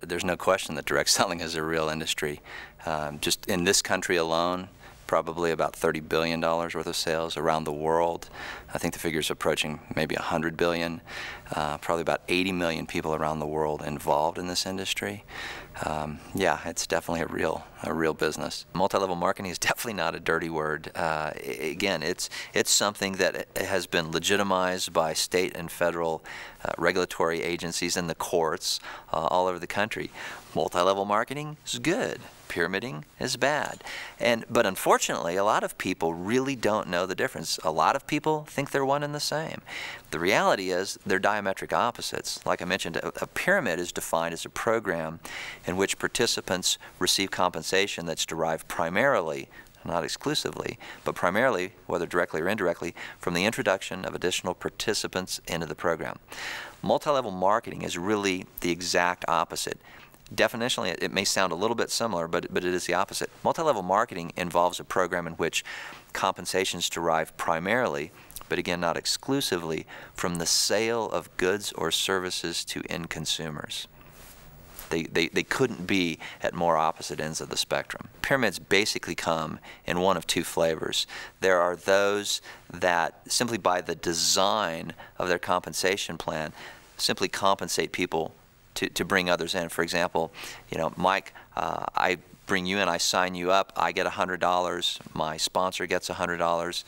There's no question that direct selling is a real industry. Just in this country alone, probably about $30 billion worth of sales. Around the world, I think the figure's approaching maybe $100 billion. Probably about 80 million people around the world involved in this industry. Yeah, it's definitely a real business. Multi-level marketing is definitely not a dirty word. Again, it's something that has been legitimized by state and federal regulatory agencies and the courts all over the country. Multi-level marketing is good. Pyramiding is bad. But unfortunately, a lot of people really don't know the difference. A lot of people think they're one and the same. The reality is they're diametric opposites. Like I mentioned, a pyramid is defined as a program in which participants receive compensation that's derived primarily, not exclusively, but primarily, whether directly or indirectly, from the introduction of additional participants into the program. Multi-level marketing is really the exact opposite. Definitionally, it may sound a little bit similar, but it is the opposite. Multi-level marketing involves a program in which compensation is derived primarily, but again, not exclusively, from the sale of goods or services to end consumers. They couldn't be at more opposite ends of the spectrum. Pyramids basically come in one of two flavors. There are those that simply by the design of their compensation plan simply compensate people to bring others in. For example, Mike, I bring you in, I sign you up, I get $100, my sponsor gets $100.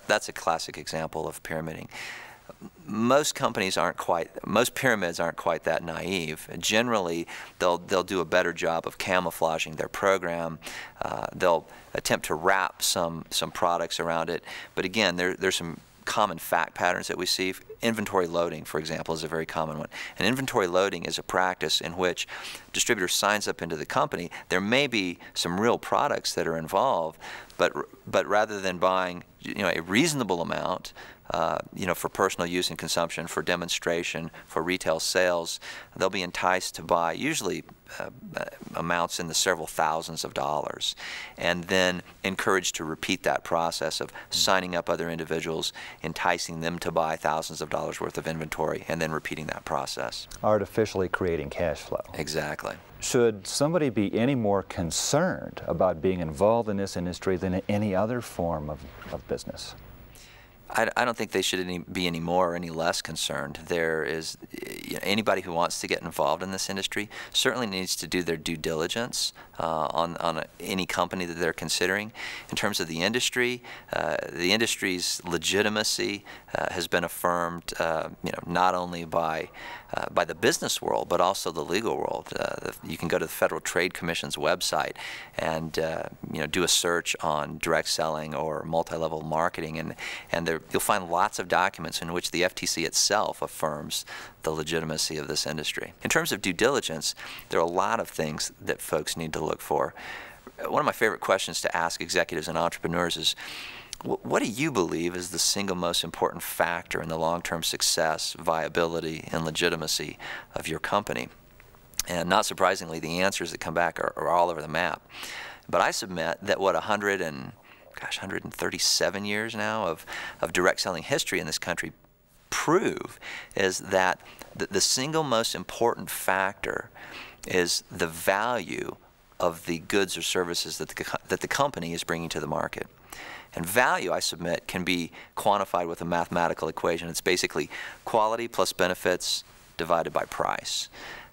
That's a classic example of pyramiding. Most pyramids aren't quite that naive. Generally, they'll do a better job of camouflaging their program. They'll attempt to wrap some products around it. But again, there's some common fact patterns that we see. Inventory loading, for example, is a very common one. And inventory loading is a practice in which a distributor signs up into the company. There may be some real products that are involved, but rather than buying a reasonable amount, for personal use and consumption, for demonstration, for retail sales, they'll be enticed to buy usually amounts in the several thousands of dollars, and then encouraged to repeat that process of signing up other individuals, enticing them to buy thousands of dollars worth of inventory, and then repeating that process. Artificially creating cash flow. Exactly. Should somebody be any more concerned about being involved in this industry than any other form of business? I don't think they should be any more or any less concerned. There is anybody who wants to get involved in this industry certainly needs to do their due diligence on any company that they're considering. In terms of the industry's legitimacy has been affirmed, not only by the business world but also the legal world. You can go to the Federal Trade Commission's website and do a search on direct selling or multi-level marketing, and you'll find lots of documents in which the FTC itself affirms the legitimacy of this industry. In terms of due diligence, there are a lot of things that folks need to look for. One of my favorite questions to ask executives and entrepreneurs is, what do you believe is the single most important factor in the long-term success, viability, and legitimacy of your company? And not surprisingly, the answers that come back are all over the map. But I submit that what 137 years now of direct selling history in this country prove is that the single most important factor is the value of the goods or services that the company is bringing to the market. And value, I submit, can be quantified with a mathematical equation. It's basically quality plus benefits divided by price.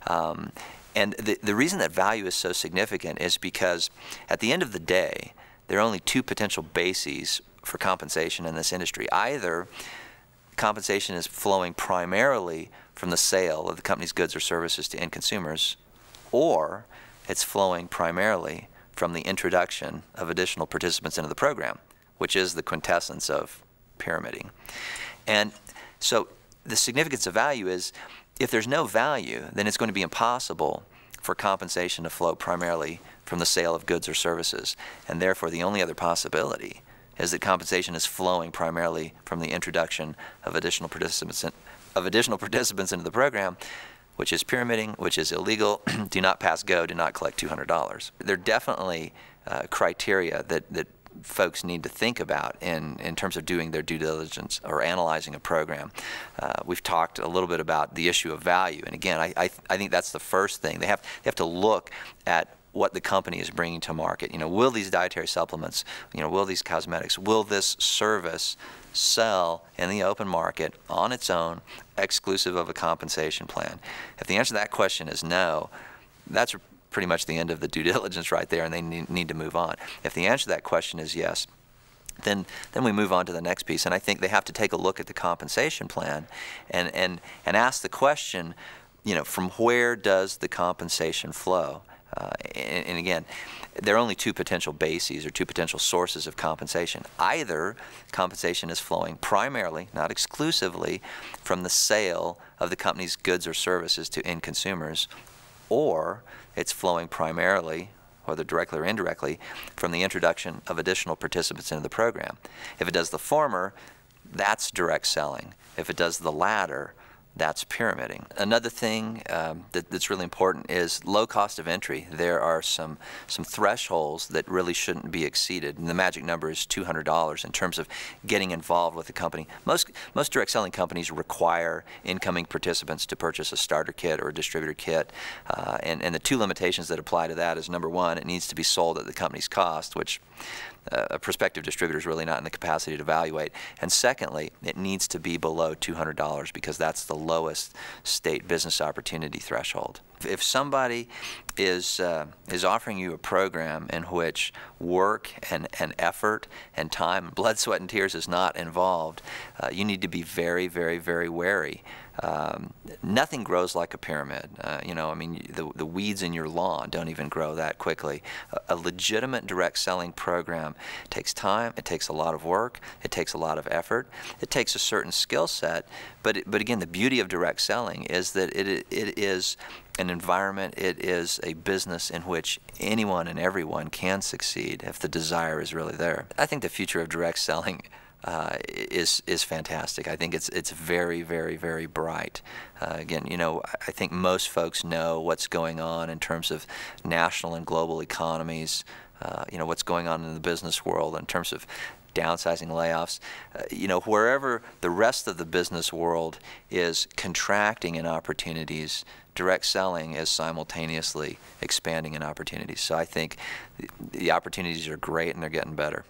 And the reason that value is so significant is because at the end of the day, there are only two potential bases for compensation in this industry. Either compensation is flowing primarily from the sale of the company's goods or services to end consumers, or it's flowing primarily from the introduction of additional participants into the program, which is the quintessence of pyramiding. And so the significance of value is, if there's no value, then it's going to be impossible for compensation to flow primarily from the sale of goods or services. And therefore, the only other possibility is that compensation is flowing primarily from the introduction of additional participants into the program, which is pyramiding, which is illegal. Do not pass go, do not collect $200. There are definitely criteria that folks need to think about in terms of doing their due diligence or analyzing a program. We've talked a little bit about the issue of value, and again, I think that's the first thing. They have to look at what the company is bringing to market. You know, will these dietary supplements, you know, will these cosmetics, will this service sell in the open market on its own, exclusive of a compensation plan? If the answer to that question is no, that's pretty much the end of the due diligence right there, and they need to move on. If the answer to that question is yes, then we move on to the next piece, and I think they have to take a look at the compensation plan and ask the question, you know, from where does the compensation flow? And again, there are only two potential bases or two potential sources of compensation. Either compensation is flowing primarily, not exclusively, from the sale of the company's goods or services to end consumers, or it's flowing primarily, whether directly or indirectly, from the introduction of additional participants into the program. If it does the former, that's direct selling. If it does the latter, that's pyramiding. Another thing that's really important is low cost of entry. There are some thresholds that really shouldn't be exceeded, and the magic number is $200 in terms of getting involved with the company. Most direct selling companies require incoming participants to purchase a starter kit or a distributor kit, and the two limitations that apply to that is, number one, it needs to be sold at the company's cost, which a prospective distributor is really not in the capacity to evaluate. And secondly, it needs to be below $200 because that's the lowest state business opportunity threshold. If somebody is offering you a program in which work and effort and time, blood, sweat, and tears is not involved, you need to be very, very, very wary. Nothing grows like a pyramid. You know, I mean, the weeds in your lawn don't even grow that quickly. A legitimate direct selling program takes time, it takes a lot of work, it takes a lot of effort, it takes a certain skill set, but again, the beauty of direct selling is that it is an environment, it is a business in which anyone and everyone can succeed if the desire is really there. I think the future of direct selling is fantastic. I think it's very, very, very bright. Again, you know, I think most folks know what's going on in terms of national and global economies, you know, what's going on in the business world in terms of downsizing, layoffs. You know, wherever the rest of the business world is contracting in opportunities, direct selling is simultaneously expanding in opportunities. So I think the opportunities are great and they're getting better.